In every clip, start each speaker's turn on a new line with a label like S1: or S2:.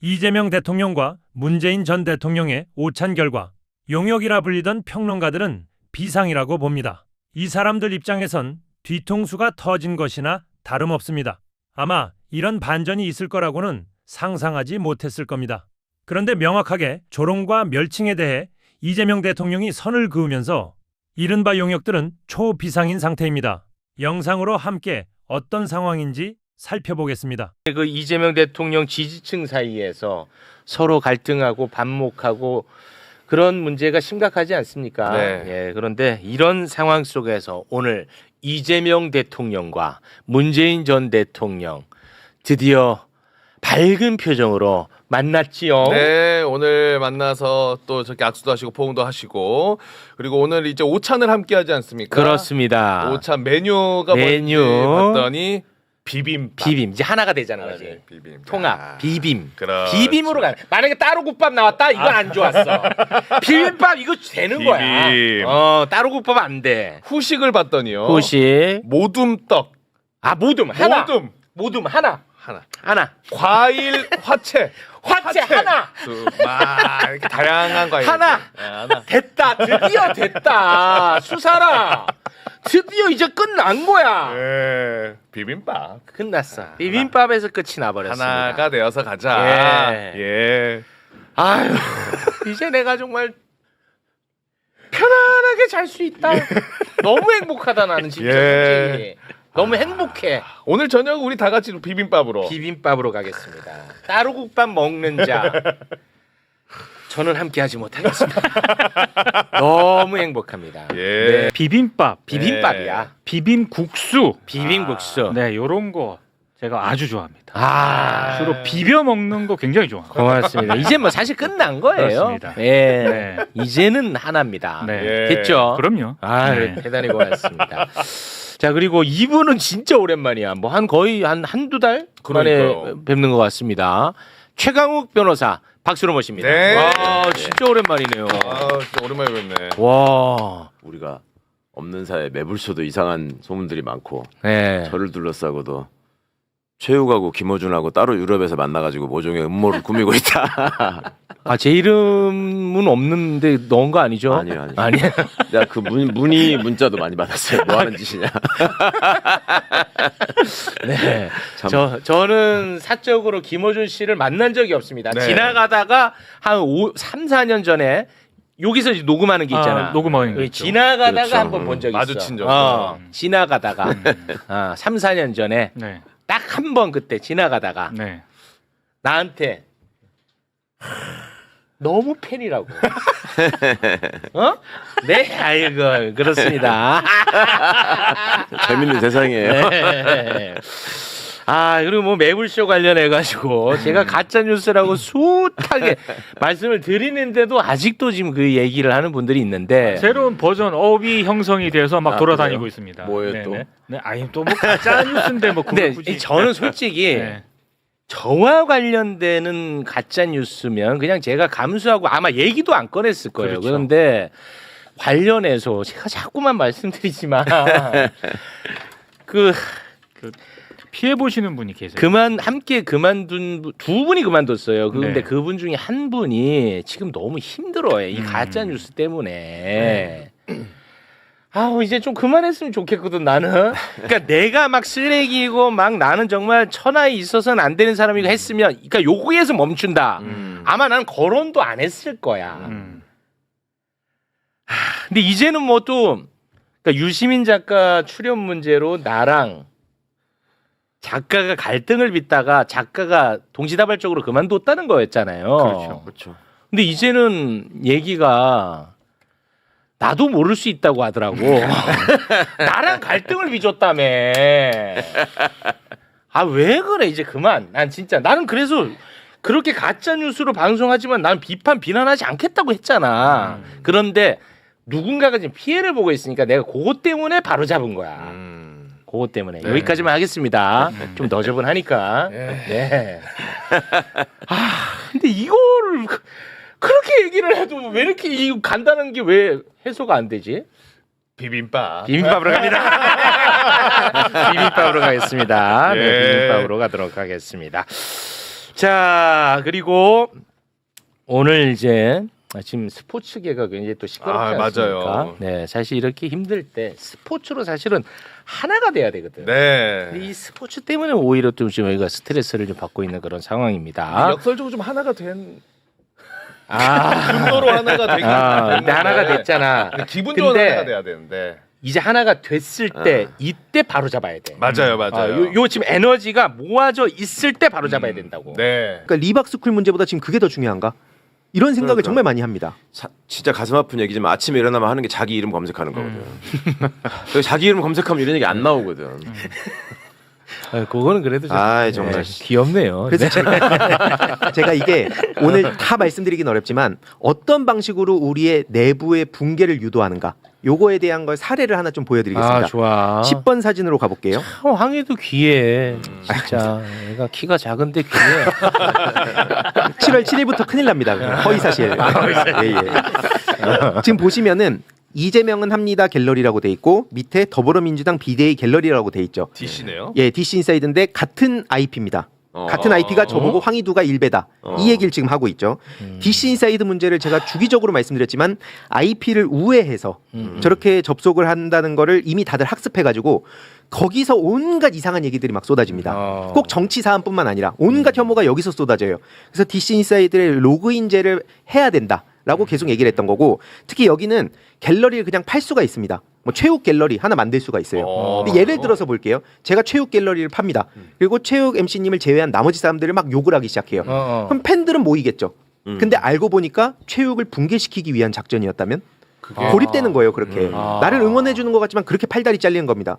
S1: 이재명 대통령과 문재인 전 대통령의 오찬 결과 용역이라 불리던 평론가들은 비상이라고 봅니다. 이 사람들 입장에선 뒤통수가 터진 것이나 다름없습니다. 아마 이런 반전이 있을 거라고는 상상하지 못했을 겁니다. 그런데 명확하게 조롱과 멸칭에 대해 이재명 대통령이 선을 그으면서 이른바 용역들은 초비상인 상태입니다. 영상으로 함께 어떤 상황인지 살펴보겠습니다.
S2: 그 이재명 대통령 지지층 사이에서 서로 갈등하고 반목하고 그런 문제가 심각하지 않습니까?
S3: 네.
S2: 예, 그런데 이런 상황 속에서 오늘 이재명 대통령과 문재인 전 대통령 드디어 밝은 표정으로 만났지요.
S3: 네, 오늘 만나서 또 저렇게 악수도 하시고 포옹도 하시고 그리고 오늘 이제 오찬을 함께 하지 않습니까?
S2: 그렇습니다.
S3: 오찬 메뉴가
S2: 메뉴.
S3: 뭔지 봤더니 비빔밥.
S2: 비빔 이제 하나가 되잖아,
S3: 아,
S2: 그지?
S3: 네, 비빔밥.
S2: 통합 비빔.
S3: 그렇죠.
S2: 비빔으로 가. 만약에 따로 국밥 나왔다, 이건 안 좋았어. 비빔밥 이거 되는
S3: 비빔.
S2: 거야. 따로 국밥 안 돼.
S3: 후식을 봤더니요.
S2: 혹시
S3: 모둠떡.
S2: 모둠 하나.
S3: 모둠
S2: 하나.
S3: 과일 화채.
S2: 화채 하나.
S3: 막 이렇게 다양한 과일.
S2: 하나.
S3: 하나.
S2: 됐다. 드디어 됐다. 수사라. 드디어 이제 끝난 거야.
S3: 네, 비빔밥.
S2: 끝났어. 비빔밥에서 끝이 나버렸습니다.
S3: 하나가 되어서 가자.
S2: 예.
S3: 예.
S2: 아유, 이제 내가 정말 편안하게 잘 수 있다. 너무 행복하다 나는 진짜.
S3: 예.
S2: 솔직히. 너무 행복해.
S3: 오늘 저녁 우리 다 같이 비빔밥으로.
S2: 비빔밥으로 가겠습니다. 따로 국밥 먹는 자. 저는 함께하지 못하겠습니다. 너무 행복합니다.
S3: 예.
S2: 네.
S4: 비빔밥,
S2: 비빔밥이야.
S4: 비빔국수,
S2: 비빔국수.
S4: 네, 요런 거 제가 아주 좋아합니다.
S2: 아,
S4: 주로 비벼 먹는 거 굉장히 좋아해요.
S2: 고맙습니다. 이제 뭐 사실 끝난 거예요.
S4: 그렇습니다.
S2: 예.
S4: 네.
S2: 이제는 하나입니다.
S4: 네.
S3: 예.
S2: 됐죠?
S4: 그럼요.
S2: 아,
S4: 네.
S2: 대단히 고맙습니다. 자, 그리고 이분은 진짜 오랜만이야. 뭐 거의 한두 달 만에
S3: 그러니까요.
S2: 뵙는 것 같습니다. 최강욱 변호사 박수로 모십니다.
S3: 네.
S2: 와, 진짜 오랜만이네요.
S3: 아, 진짜 오랜만에 뵙네.
S2: 와.
S5: 우리가 없는 사이에 매불쇼도 이상한 소문들이 많고
S2: 네.
S5: 저를 둘러싸고도 최욱하고 김어준하고 따로 유럽에서 만나가지고 모종의 음모를 꾸미고 있다.
S2: 아, 제 이름은 없는데 넣은 거 아니죠?
S5: 아니요.
S2: 아니야.
S5: 내가 그 문자도 많이 받았어요. 뭐 하는 짓이냐.
S2: 네.
S5: 참.
S2: 저는 사적으로 김어준 씨를 만난 적이 없습니다.
S3: 네.
S2: 지나가다가 한 3, 4년 전에 여기서 이제 녹음하는 게 있잖아.
S4: 녹음하는 거
S2: 여기
S4: 있죠.
S2: 지나가다가
S5: 그렇죠.
S2: 한번 본 적이 있어.
S3: 마주친 적 있어.
S2: 지나가다가 3, 4년 전에
S4: 네,
S2: 딱 한 번 그때 지나가다가
S4: 네.
S2: 나한테 너무 팬이라고. 어? 네, 아이고 그렇습니다.
S5: 재밌는 세상이에요.
S2: 네. 아, 그리고 뭐 매불쇼 관련해 가지고 제가 가짜 뉴스라고 숱하게 말씀을 드리는데도 아직도 지금 그 얘기를 하는 분들이 있는데
S4: 새로운 버전 업이 형성이 돼서 막 돌아다니고
S5: 그래요?
S4: 있습니다.
S5: 뭐예요,
S4: 네,
S5: 또?
S4: 네. 네, 아니 또 뭐 가짜 뉴스인데 뭐 그걸
S2: 근데
S4: 굳이.
S2: 저는 솔직히
S4: 네.
S2: 저와 관련되는 가짜 뉴스면 그냥 제가 감수하고 아마 얘기도 안 꺼냈을 거예요.
S4: 그렇죠.
S2: 그런데 관련해서 제가 자꾸만 말씀드리지만 그
S4: 피해 보시는 분이 계세요.
S2: 함께 그만둔 두 분이 그만뒀어요. 근데
S4: 네.
S2: 그분 중에 한 분이 지금 너무 힘들어요. 이 가짜 뉴스 때문에. 아우, 이제 좀 그만했으면 좋겠거든 나는. 그러니까 내가 막 쓰레기고 막 나는 정말 천하에 있어서는 안 되는 사람이고 했으면, 그러니까 요거에서 멈춘다. 아마 난 거론도 안 했을 거야. 근데 이제는 뭐 또 그러니까 유시민 작가 출연 문제로 나랑 작가가 갈등을 빚다가 작가가 동시다발적으로 그만뒀다는 거였잖아요.
S5: 그렇죠.
S2: 근데 이제는 얘기가 나도 모를 수 있다고 하더라고. 나랑 갈등을 빚었다며. 아, 왜 그래 이제 그만. 난 진짜 나는 그래서 그렇게 가짜 뉴스로 방송하지만 난 비난하지 않겠다고 했잖아. 그런데 누군가가 지금 피해를 보고 있으니까 내가 그것 때문에 바로 잡은 거야. 그것 때문에 여기까지만 하겠습니다. 좀 너저분하니까. 네. 아, 근데 이거를 그렇게 얘기를 해도 왜 이렇게 이 간단한 게 왜 해소가 안 되지?
S3: 비빔밥.
S2: 비빔밥으로 갑니다. 비빔밥으로 가겠습니다. 네,
S3: 예.
S2: 비빔밥으로 가도록 하겠습니다. 자, 그리고 오늘 이제 지금 스포츠계가 굉장히 또 시끄럽지 않습니까?
S3: 맞아요.
S2: 네, 사실 이렇게 힘들 때 스포츠로 사실은 하나가 돼야 되거든.
S3: 네.
S2: 근데 이 스포츠 때문에 오히려 좀 지금 저희가 스트레스를 좀 받고 있는 그런 상황입니다.
S3: 역설적으로 좀 하나가 된
S2: 아,
S3: 분노로 하나가 되긴
S2: 근데 하나가 됐잖아.
S3: 기분 좋은
S2: 근데
S3: 하나가 돼야 되는데.
S2: 이제 하나가 됐을 때 이때 바로 잡아야 돼.
S3: 맞아요, 맞아요.
S2: 요 지금 에너지가 모아져 있을 때 바로 잡아야 된다고.
S3: 네.
S6: 그러니까 리박스쿨 문제보다 지금 그게 더 중요한가? 이런 생각을
S5: 그러니까.
S6: 정말 많이 합니다.
S5: 진짜 가슴 아픈 얘기지만 아침에 일어나면 하는 게 자기 이름 검색하는 거거든. 그래서 자기 이름 검색하면 이런 얘기 안 나오거든.
S2: 그거는 그래도 좀
S5: 아이, 정말.
S2: 귀엽네요.
S6: 그래서 제가 이게 오늘 다 말씀드리긴 어렵지만 어떤 방식으로 우리의 내부의 붕괴를 유도하는가 요거에 대한 걸 사례를 하나 좀 보여드리겠습니다.
S2: 좋아.
S6: 10번 사진으로 가볼게요.
S2: 황희도 귀해. 진짜 얘가 키가 작은데 귀해.
S6: 7월 7일부터 큰일 납니다. 허위사실. 예, 예. 지금 보시면은 이재명은 합니다 갤러리라고 돼 있고 밑에 더불어민주당 비대위 갤러리라고 돼 있죠.
S3: DC네요.
S6: 예, DC 인사이드인데 같은 IP입니다. 같은 IP가 저보고 황희두가 1배다. 이 얘기를 지금 하고 있죠. DC 인사이드 문제를 제가 주기적으로 말씀드렸지만 IP를 우회해서 저렇게 접속을 한다는 거를 이미 다들 학습해가지고 거기서 온갖 이상한 얘기들이 막 쏟아집니다. 꼭 정치 사안뿐만 아니라 온갖 혐오가 여기서 쏟아져요. 그래서 DC 인사이드의 로그인제를 해야 된다라고 계속 얘기를 했던 거고 특히 여기는 갤러리를 그냥 팔 수가 있습니다. 뭐 최욱 갤러리 하나 만들 수가 있어요. 근데 예를 들어서 볼게요. 제가 최욱 갤러리를 팝니다. 그리고 최욱 MC님을 제외한 나머지 사람들을 막 욕을 하기 시작해요. 그럼 팬들은 모이겠죠. 근데 알고 보니까 최욱을 붕괴시키기 위한 작전이었다면 고립되는 거예요. 그렇게 나를 응원해 주는 것 같지만 그렇게 팔다리 잘리는 겁니다.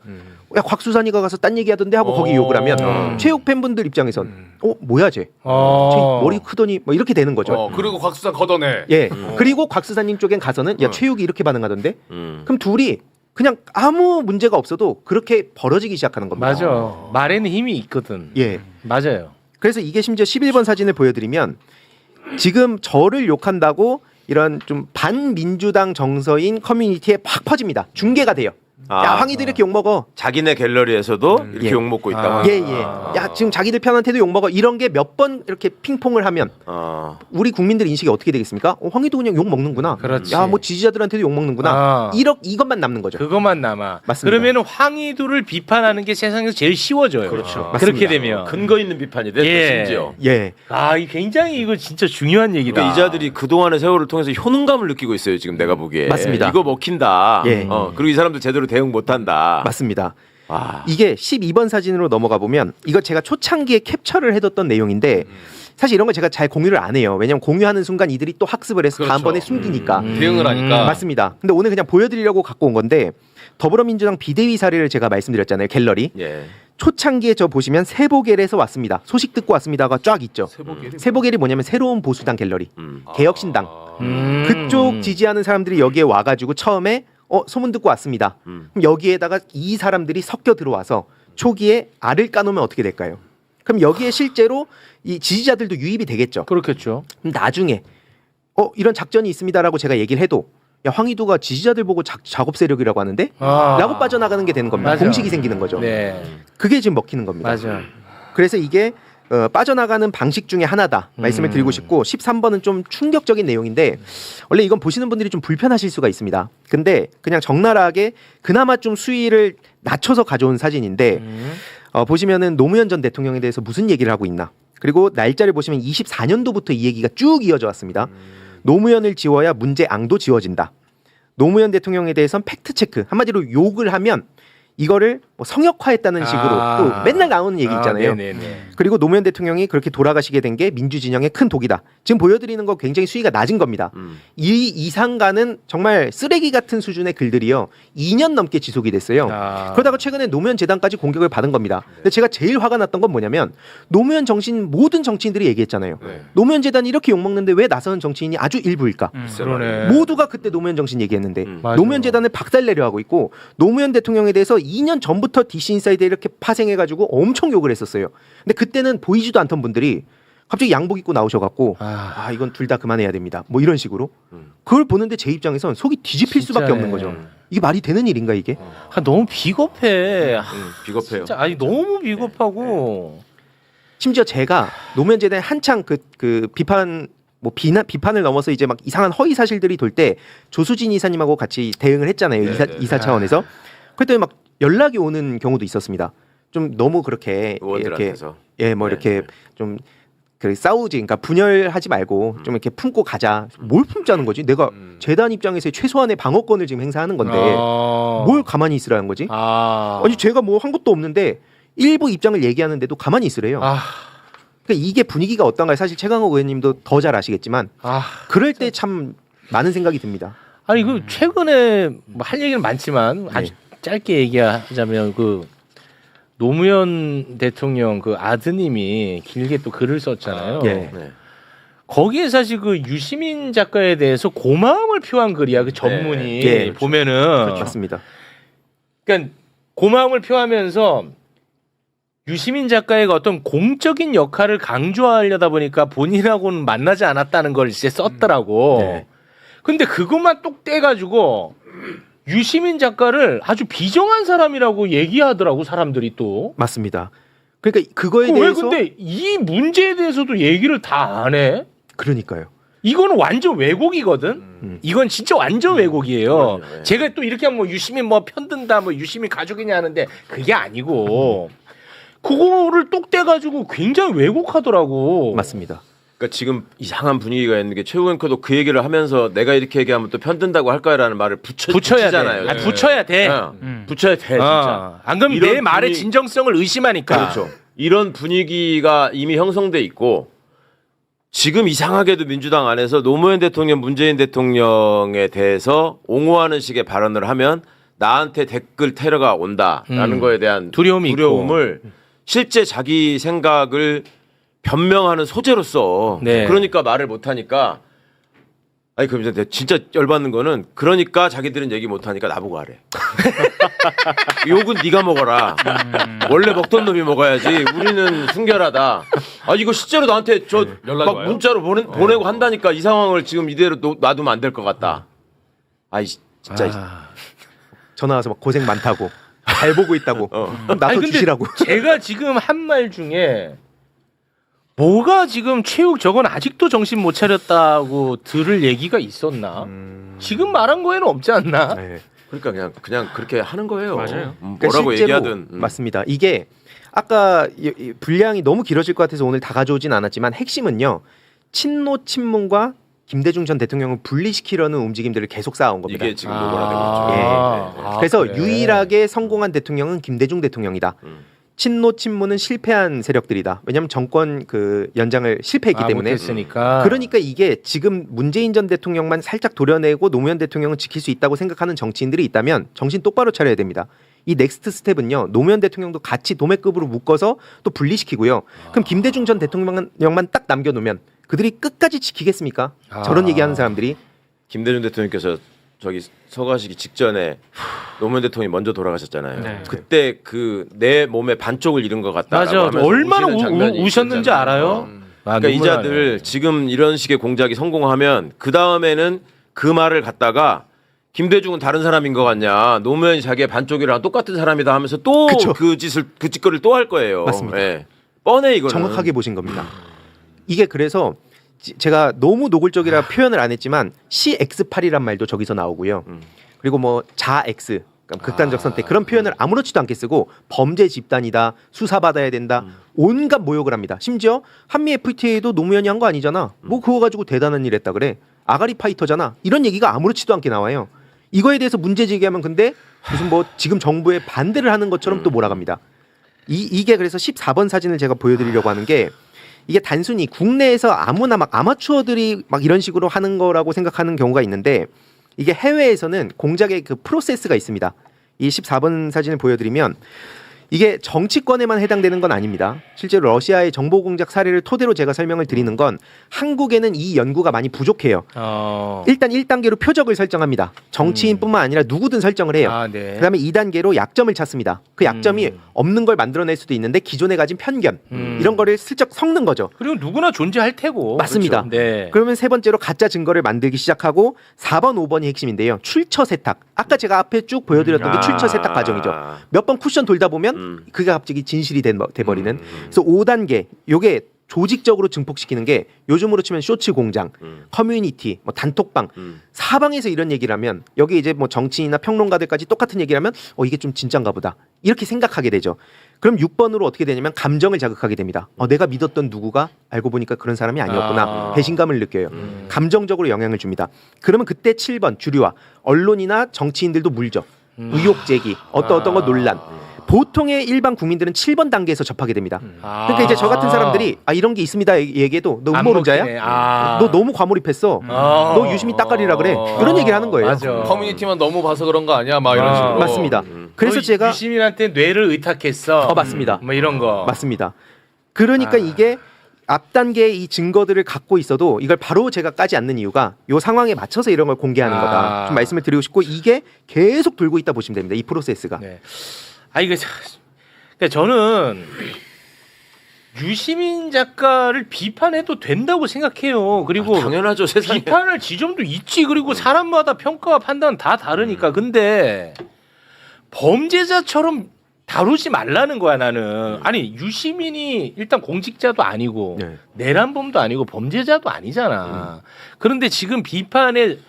S6: 야 곽수산이가 가서 딴 얘기하던데 하고 거기 욕을 하면 최욱 팬분들 입장에선 뭐야 쟤 머리 크더니 뭐 이렇게 되는 거죠.
S3: 그리고 곽수산 걷어내.
S6: 예. 그리고 곽수사님 쪽엔 가서는 야 최욱이 이렇게 반응하던데. 그럼 둘이 그냥 아무 문제가 없어도 그렇게 벌어지기 시작하는 겁니다.
S2: 맞아. 말에는 힘이 있거든.
S6: 예.
S2: 맞아요.
S6: 그래서 이게 심지어 11번 사진을 보여드리면 지금 저를 욕한다고 이런 좀 반민주당 정서인 커뮤니티에 팍 퍼집니다. 중계가 돼요. 야 황희도 이렇게 욕먹어.
S5: 자기네 갤러리에서도 이렇게
S6: 예.
S5: 욕먹고 있다고.
S6: 예예. 야 지금 자기들 편한테도 욕먹어. 이런 게 몇 번 이렇게 핑퐁을 하면 우리 국민들 인식이 어떻게 되겠습니까? 황희도 그냥 욕먹는구나.
S2: 그렇지.
S6: 야 뭐 지지자들한테도 욕먹는구나. 이것만 남는 거죠.
S2: 그것만 남아.
S6: 맞습니다.
S2: 그러면은 황희두를 비판하는 게 세상에서 제일 쉬워져요. 그렇죠. 그렇게
S6: 맞습니다.
S2: 되면
S5: 근거 있는 비판이 돼.
S2: 예.
S5: 심지어.
S6: 예.
S2: 이 굉장히 이거 진짜 중요한 얘기다.
S5: 그러니까 이 자들이 그동안의 세월을 통해서 효능감을 느끼고 있어요. 지금 내가 보기에.
S6: 맞습니다.
S5: 이거 먹힌다.
S6: 예.
S5: 그리고 이 사람들 제대로 대응 못한다.
S6: 맞습니다. 이게 12번 사진으로 넘어가 보면 이거 제가 초창기에 캡처를 해뒀던 내용인데 사실 이런 거 제가 잘 공유를 안 해요. 왜냐면 공유하는 순간 이들이 또 학습을 해서
S3: 그렇죠.
S6: 다음번에 숨기니까.
S3: 대응을 하니까.
S6: 맞습니다. 근데 오늘 그냥 보여드리려고 갖고 온 건데 더불어민주당 비대위 사례를 제가 말씀드렸잖아요. 갤러리.
S5: 예.
S6: 초창기에 저 보시면 세보겔에서 왔습니다. 소식 듣고 왔습니다가 쫙 있죠. 세보겔이 뭐냐면 새로운 보수당 갤러리. 개혁신당. 그쪽 지지하는 사람들이 여기에 와가지고 처음에 소문 듣고 왔습니다. 그럼 여기에다가 이 사람들이 섞여 들어와서 초기에 알을 까놓으면 어떻게 될까요? 그럼 여기에 실제로 이 지지자들도 유입이 되겠죠.
S2: 그렇겠죠.
S6: 그럼 나중에 이런 작전이 있습니다라고 제가 얘기를 해도 야 황희두가 지지자들 보고 작업 세력이라고 하는데? 라고 빠져나가는 게 되는 겁니다.
S2: 맞아.
S6: 공식이 생기는 거죠.
S2: 네.
S6: 그게 지금 먹히는 겁니다.
S2: 맞아.
S6: 그래서 이게 빠져나가는 방식 중에 하나다 말씀을 드리고 싶고 13번은 좀 충격적인 내용인데 원래 이건 보시는 분들이 좀 불편하실 수가 있습니다. 근데 그냥 적나라하게 그나마 좀 수위를 낮춰서 가져온 사진인데 보시면은 노무현 전 대통령에 대해서 무슨 얘기를 하고 있나. 그리고 날짜를 보시면 24년도부터 이 얘기가 쭉 이어져 왔습니다. 노무현을 지워야 문제앙도 지워진다. 노무현 대통령에 대해서는 팩트체크 한마디로 욕을 하면 이거를 뭐 성역화했다는 식으로 또 맨날 나오는 얘기 있잖아요. 그리고 노무현 대통령이 그렇게 돌아가시게 된 게 민주진영의 큰 독이다. 지금 보여드리는 거 굉장히 수위가 낮은 겁니다. 이 이상 가는 정말 쓰레기 같은 수준의 글들이요 2년 넘게 지속이 됐어요. 그러다가 최근에 노무현 재단까지 공격을 받은 겁니다. 근데 제가 제일 화가 났던 건 뭐냐면 노무현 정신 모든 정치인들이 얘기했잖아요. 노무현 재단이 이렇게 욕먹는데 왜 나서는 정치인이 아주 일부일까?
S2: 그러네.
S6: 모두가 그때 노무현 정신 얘기했는데 노무현 재단을 박살내려 하고 있고 노무현 대통령에 대해서 2년 전부터 DC 인사이드에 이렇게 파생해가지고 엄청 욕을 했었어요. 근데 그때는 보이지도 않던 분들이 갑자기 양복 입고 나오셔갖고 이건 둘 다 그만해야 됩니다. 뭐 이런 식으로 그걸 보는데 제 입장에선 속이 뒤집힐 수밖에 없는 거죠. 이게 말이 되는 일인가 이게?
S2: 너무 비겁해.
S5: 비겁해요.
S2: 진짜 너무 비겁하고.
S6: 심지어 제가 노무현 재단에 한창 그 비판을 넘어서 이제 막 이상한 허위 사실들이 돌 때 조수진 이사님하고 같이 대응을 했잖아요. 이사 차원에서. 그랬더니 막 연락이 오는 경우도 있었습니다. 좀 너무 그렇게
S5: 의원들한테서.
S6: 이렇게 뭐 이렇게 좀 그 싸우지, 그러니까 분열하지 말고 좀 이렇게 품고 가자. 뭘 품자는 거지? 내가 재단 입장에서 최소한의 방어권을 지금 행사하는 건데 뭘 가만히 있으라는 거지? 아니 제가 뭐 한 것도 없는데 일부 입장을 얘기하는데도 가만히 있으래요. 그러니까 이게 분위기가 어떤가요? 사실 최강욱 의원님도 더 잘 아시겠지만 그럴 때 참 많은 생각이 듭니다.
S2: 아니 그 최근에 뭐 할 얘기는 많지만 아주 짧게 얘기하자면 그 노무현 대통령 그 아드님이 길게 또 글을 썼잖아요.
S6: 예.
S2: 거기에 사실 그 유시민 작가에 대해서 고마움을 표한 글이야. 그 전문이
S6: 예.
S2: 보면은
S6: 맞습니다.
S2: 그러니까 고마움을 표하면서 유시민 작가의 어떤 공적인 역할을 강조하려다 보니까 본인하고는 만나지 않았다는 걸 이제 썼더라고.
S6: 네.
S2: 근데 그것만 똑 떼가지고 유시민 작가를 아주 비정한 사람이라고 얘기하더라고 사람들이 또.
S6: 맞습니다. 그러니까 그거에
S2: 왜
S6: 대해서
S2: 근데 이 문제에 대해서도 얘기를 다 안 해?
S6: 그러니까요.
S2: 이거는 완전 왜곡이거든. 이건 진짜 완전 왜곡이에요.
S5: 그럼요, 예.
S2: 제가 또 이렇게 하면 뭐 유시민 뭐 편든다, 뭐 유시민 가족이냐 하는데 그게 아니고 그거를 똑 떼가지고 굉장히 왜곡하더라고.
S6: 맞습니다.
S5: 그러니까 지금 이상한 분위기가 있는 게 최우 앵커도 그 얘기를 하면서 내가 이렇게 얘기하면 또 편든다고 할 거야라는 말을
S2: 붙여야
S5: 붙이잖아요.
S2: 돼. 아니, 붙여야 돼.
S5: 붙여야 돼 진짜.
S2: 안 그러면
S5: 이런
S2: 내 말의
S5: 분위-
S2: 진정성을 의심하니까.
S5: 그렇죠. 이런 분위기가 이미 형성돼 있고 지금 이상하게도 민주당 안에서 노무현 대통령, 문재인 대통령에 대해서 옹호하는 식의 발언을 하면 나한테 댓글 테러가 온다라는 거에 대한 두려움을 실제 자기 생각을 변명하는 소재로서
S2: 네.
S5: 그러니까 말을 못하니까 아니 그럼 이제 진짜 열받는 거는 그러니까 자기들은 얘기 못하니까 나보고 하래. 욕은 네가 먹어라. 원래 먹던 놈이 먹어야지. 우리는 순결하다. 아 이거 실제로 나한테 저 막 문자로 보내고 한다니까 이 상황을 지금 이대로 놔두면 안 될 것 같다. 아이 진짜.
S6: 전화 와서 막 고생 많다고 잘 보고 있다고 그럼 나도
S2: 아니, 근데
S6: 주시라고.
S2: 제가 지금 한 말 중에 뭐가 지금 체육 저건 아직도 정신 못 차렸다고 들을 얘기가 있었나? 지금 말한 거에는 없지 않나?
S6: 네.
S5: 그러니까 그냥 그렇게 하는 거예요.
S4: 맞아요.
S6: 그러니까
S5: 뭐라고
S6: 실제로
S5: 얘기하든.
S6: 맞습니다. 이게 아까 이 분량이 너무 길어질 것 같아서 오늘 다 가져오진 않았지만 핵심은요. 친노 친문과 김대중 전 대통령을 분리시키려는 움직임들을 계속 쌓아온 겁니다.
S5: 이게 지금 노고가 되고 있죠.
S6: 그래서
S2: 그래.
S6: 유일하게 성공한 대통령은 김대중 대통령이다. 친노 친문은 실패한 세력들이다. 왜냐하면 정권 그 연장을 실패했기 때문에.
S2: 못했으니까.
S6: 그러니까 이게 지금 문재인 전 대통령만 살짝 도려내고 노무현 대통령은 지킬 수 있다고 생각하는 정치인들이 있다면 정신 똑바로 차려야 됩니다. 이 넥스트 스텝은요. 노무현 대통령도 같이 도매급으로 묶어서 또 분리시키고요. 그럼 김대중 전 대통령만 딱 남겨놓으면 그들이 끝까지 지키겠습니까? 저런 얘기하는 사람들이.
S5: 김대중 대통령께서 저기 서가시기 직전에 노무현 대통령이 먼저 돌아가셨잖아요.
S4: 네.
S5: 그때 그 내 몸의 반쪽을 잃은 것 같다.
S2: 맞아. 얼마나 우셨는지 알아요?
S5: 그러니까 이 자들 지금 이런 식의 공작이 성공하면 그 다음에는 그 말을 갖다가 김대중은 다른 사람인 것 같냐, 노무현이 자기의 반쪽이랑 똑같은 사람이다 하면서 또 그 짓거리를 또 할 거예요.
S6: 맞습니다.
S5: 예. 뻔해 이거는.
S6: 정확하게 보신 겁니다. 이게 그래서 제가 너무 노골적이라 표현을 안 했지만 CX8이란 말도 저기서 나오고요. 그리고 뭐 자X, 그러니까 극단적 선택 그런 표현을 아무렇지도 않게 쓰고 범죄 집단이다, 수사받아야 된다, 온갖 모욕을 합니다. 심지어 한미 FTA도 노무현이 한 거 아니잖아. 뭐 그거 가지고 대단한 일 했다 그래. 아가리 파이터잖아. 이런 얘기가 아무렇지도 않게 나와요. 이거에 대해서 문제 제기하면 근데 무슨 뭐 지금 정부에 반대를 하는 것처럼 또 몰아갑니다. 이게 그래서 14번 사진을 제가 보여드리려고 하는 게 이게 단순히 국내에서 아무나 막 아마추어들이 막 이런 식으로 하는 거라고 생각하는 경우가 있는데 이게 해외에서는 공작의 그 프로세스가 있습니다. 이 14번 사진을 보여드리면 이게 정치권에만 해당되는 건 아닙니다. 실제로 러시아의 정보 공작 사례를 토대로 제가 설명을 드리는 건 한국에는 이 연구가 많이 부족해요. 일단 1단계로 표적을 설정합니다. 정치인뿐만 아니라 누구든 설정을 해요.
S2: 네.
S6: 그다음에 2단계로 약점을 찾습니다. 그 약점이 없는 걸 만들어낼 수도 있는데 기존에 가진 편견 이런 거를 슬쩍 섞는 거죠.
S2: 그리고 누구나 존재할 테고.
S6: 맞습니다.
S2: 그렇죠? 네.
S6: 그러면 세 번째로 가짜 증거를 만들기 시작하고 4번, 5번이 핵심인데요. 출처 세탁. 아까 제가 앞에 쭉 보여드렸던 게 출처 세탁 과정이죠. 몇 번 쿠션 돌다 보면 그게 갑자기 진실이 돼버리는. 그래서 5단계 요게 조직적으로 증폭시키는 게 요즘으로 치면 쇼츠 공장, 커뮤니티, 뭐 단톡방, 사방에서 이런 얘기를 하면 여기 이제 뭐 정치인이나 평론가들까지 똑같은 얘기를 하면 이게 좀 진짠가 보다 이렇게 생각하게 되죠. 그럼 6번으로 어떻게 되냐면 감정을 자극하게 됩니다. 내가 믿었던 누구가 알고 보니까 그런 사람이 아니었구나. 배신감을 느껴요. 감정적으로 영향을 줍니다. 그러면 그때 7번 주류와 언론이나 정치인들도 물죠. 의혹 제기, 어떤 거 논란. 보통의 일반 국민들은 7번 단계에서 접하게 됩니다. 그러니까 이제 저 같은 사람들이 이런 게 있습니다 얘기해도 너 음모론자야? 너 너무 과몰입했어. 너 유시민 따까리라 그래. 이런 얘기를 하는 거예요.
S2: 맞아.
S3: 커뮤니티만 너무 봐서 그런 거 아니야? 막 이런 식으로.
S6: 맞습니다. 그래서 제가
S2: 유시민한테 뇌를 의탁했어.
S6: 맞습니다.
S2: 뭐 이런 거.
S6: 맞습니다. 그러니까 이게 앞 단계의 이 증거들을 갖고 있어도 이걸 바로 제가 까지 않는 이유가 이 상황에 맞춰서 이런 걸 공개하는 거다. 좀 말씀을 드리고 싶고 이게 계속 돌고 있다 보시면 됩니다. 이 프로세스가.
S2: 네. 이게 그러니까 저는 유시민 작가를 비판해도 된다고 생각해요. 그리고
S5: 당연하죠. 세상에.
S2: 비판할 지점도 있지. 그리고 사람마다 평가와 판단은 다 다르니까. 근데 범죄자처럼 다루지 말라는 거야 나는. 아니 유시민이 일단 공직자도 아니고
S5: 네.
S2: 내란범도 아니고 범죄자도 아니잖아. 그런데 지금 비판의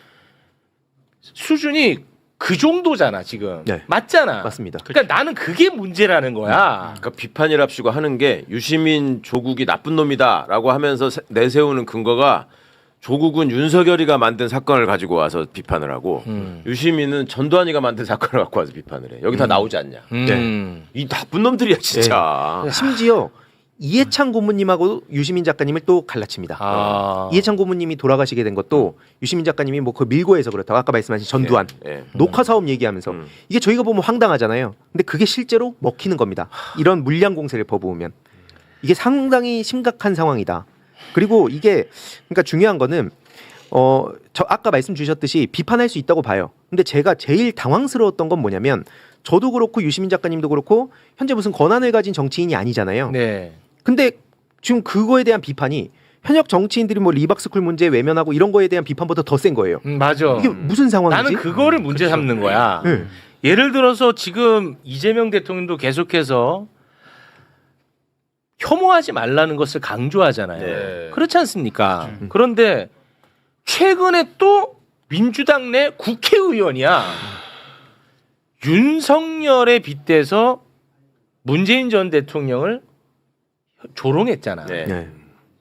S2: 수준이 그 정도잖아 지금.
S6: 네.
S2: 맞잖아.
S6: 맞습니다.
S2: 그러니까 나는 그게 문제라는 거야.
S5: 그러니까 비판이랍시고 하는 게 유시민 조국이 나쁜 놈이다라고 하면서 내세우는 근거가 조국은 윤석열이가 만든 사건을 가지고 와서 비판을 하고 유시민은 전두환이가 만든 사건을 갖고 와서 비판을 해. 여기 다 나오지 않냐. 이 나쁜 놈들이야 진짜.
S6: 심지어 이해창 고문님하고 유시민 작가님을 또 갈라칩니다. 이해창 고문님이 돌아가시게 된 것도 유시민 작가님이 뭐 그 밀고해서 그렇다고 아까 말씀하신 전두환 녹화 사업 얘기하면서 이게 저희가 보면 황당하잖아요. 근데 그게 실제로 먹히는 겁니다. 이런 물량 공세를 퍼부으면 이게 상당히 심각한 상황이다. 그리고 이게 그러니까 중요한 거는 저 아까 말씀 주셨듯이 비판할 수 있다고 봐요. 근데 제가 제일 당황스러웠던 건 뭐냐면 저도 그렇고 유시민 작가님도 그렇고 현재 무슨 권한을 가진 정치인이 아니잖아요.
S2: 네.
S6: 근데 지금 그거에 대한 비판이 현역 정치인들이 뭐 리박스쿨 문제 외면하고 이런 거에 대한 비판보다 더 센 거예요.
S2: 맞아.
S6: 이게 무슨 상황이지?
S2: 나는 그거를 문제 삼는 거야.
S6: 네.
S2: 예를 들어서 지금 이재명 대통령도 계속해서 혐오하지 말라는 것을 강조하잖아요.
S3: 네.
S2: 그렇지 않습니까? 그런데 최근에 또 민주당 내 국회의원이야. 윤석열에 빗대서 문재인 전 대통령을 조롱했잖아.
S5: 네.
S6: 네.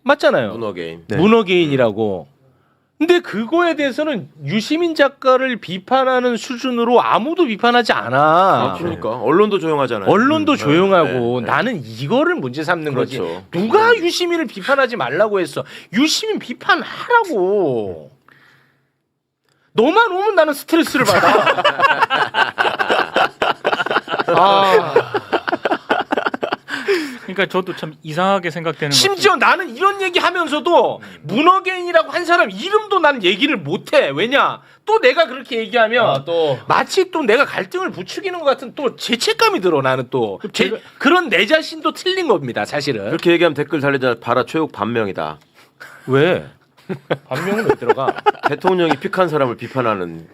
S2: 맞잖아요.
S5: 문어게임.
S6: 네.
S2: 문어게인이라고. 근데 그거에 대해서는 유시민 작가를 비판하는 수준으로 아무도 비판하지 않아.
S5: 그러니까 언론도 조용하잖아요.
S2: 언론도 조용하고
S5: 네.
S2: 나는 이거를 문제 삼는 거지.
S5: 그렇죠.
S2: 누가 유시민을 비판하지 말라고 했어. 유시민 비판하라고. 너만 오면 나는 스트레스를 받아.
S4: 그러니까 저도 참 이상하게 생각되는
S2: 심지어 나는 이런 얘기 하면서도 문어게인이라고 한 사람 이름도 난 얘기를 못해. 왜냐? 또 내가 그렇게 얘기하면
S3: 또
S2: 마치 또 내가 갈등을 부추기는 것 같은 또 죄책감이 들어. 나는 또 그런 내 자신도 틀린 겁니다. 사실은.
S5: 그렇게 얘기하면 댓글 달리자 봐라 최욱 반명이다.
S2: 왜? 반명은 왜 들어가?
S5: 대통령이 픽한 사람을 비판하는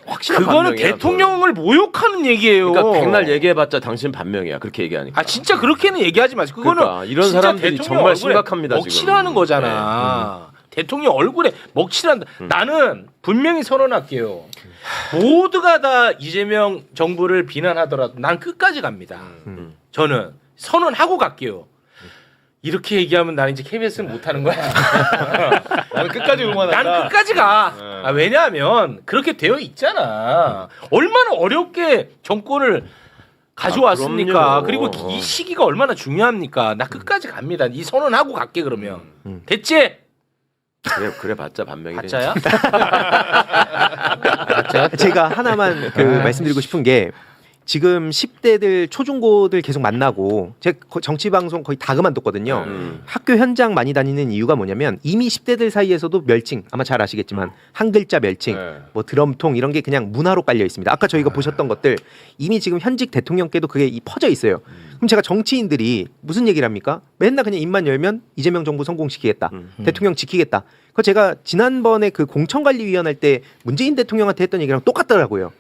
S5: 확실한
S2: 그거는
S5: 반명이야,
S2: 대통령을 모욕하는 얘기예요.
S5: 그러니까 백날 얘기해봤자 당신 반명이야. 그렇게 얘기하니까.
S2: 아 진짜 그렇게는 얘기하지 마세요. 그거는
S5: 그러니까 이런
S2: 진짜
S5: 사람들이
S2: 대통령
S5: 정말
S2: 얼굴에
S5: 심각합니다,
S2: 먹칠하는
S5: 지금.
S2: 거잖아. 대통령 얼굴에 먹칠한다. 나는 분명히 선언할게요. 모두가 다 이재명 정부를 비난하더라도 난 끝까지 갑니다. 저는 선언하고 갈게요. 이렇게 얘기하면 나는 이제 KBS는 못하는 거야.
S3: 나는 끝까지 응원한다.
S2: 난 끝까지 가. 왜냐하면 그렇게 되어 있잖아. 얼마나 어렵게 정권을 가져왔습니까?
S5: 그럼요.
S2: 그리고 이 시기가 얼마나 중요합니까? 나 끝까지 갑니다. 이 선언하고 갈게 그러면. 됐지?
S5: 그래 봤자 반명이 돼.
S2: 가짜야?
S6: 제가 하나만 말씀드리고 싶은 게 지금 10대들 초중고들 계속 만나고 제가 정치 방송 거의 다 그만뒀거든요. 학교 현장 많이 다니는 이유가 뭐냐면 이미 10대들 사이에서도 멸칭 아마 잘 아시겠지만 한 글자 멸칭 뭐 드럼통 이런 게 그냥 문화로 깔려 있습니다. 아까 저희가 보셨던 것들 이미 지금 현직 대통령께도 그게 퍼져 있어요. 그럼 제가 정치인들이 무슨 얘기를 합니까? 맨날 그냥 입만 열면 이재명 정부 성공시키겠다. 대통령 지키겠다. 그거 제가 지난번에 그 공천관리위원 할 때 문재인 대통령한테 했던 얘기랑 똑같더라고요.